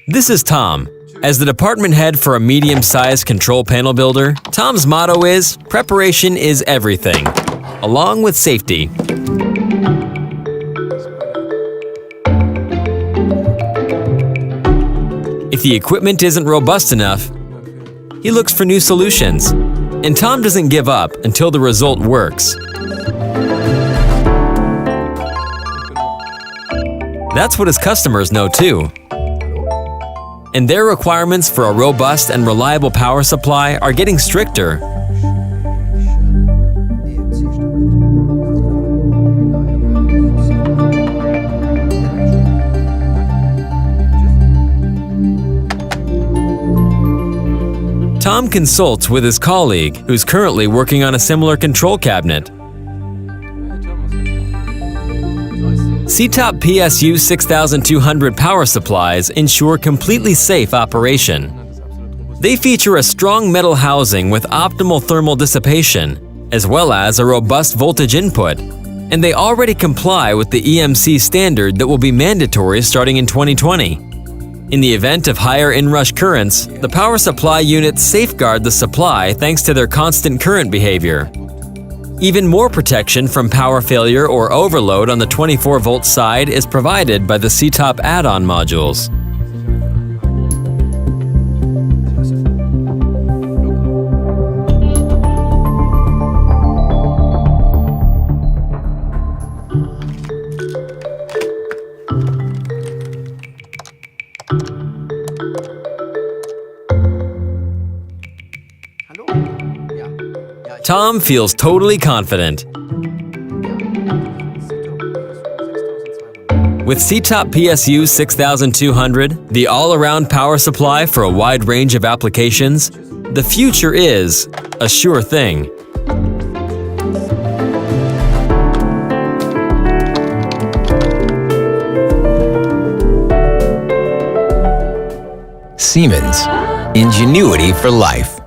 This is Tom. As the department head for a medium-sized control panel builder, Tom's motto is, preparation is everything, along with safety. If the equipment isn't robust enough, he looks for new solutions. And Tom doesn't give up until the result works. That's what his customers know too. And their requirements for a robust and reliable power supply are getting stricter. Tom consults with his colleague, who's currently working on a similar control cabinet. SITOP PSU6200 power supplies ensure completely safe operation. They feature a strong metal housing with optimal thermal dissipation, as well as a robust voltage input, and they already comply with the EMC standard that will be mandatory starting in 2020. In the event of higher inrush currents, the power supply units safeguard the supply thanks to their constant current behavior. Even more protection from power failure or overload on the 24-volt side is provided by the SITOP add-on modules. Tom feels totally confident. With SITOP PSU6200, the all-around power supply for a wide range of applications, the future is a sure thing. Siemens, ingenuity for life.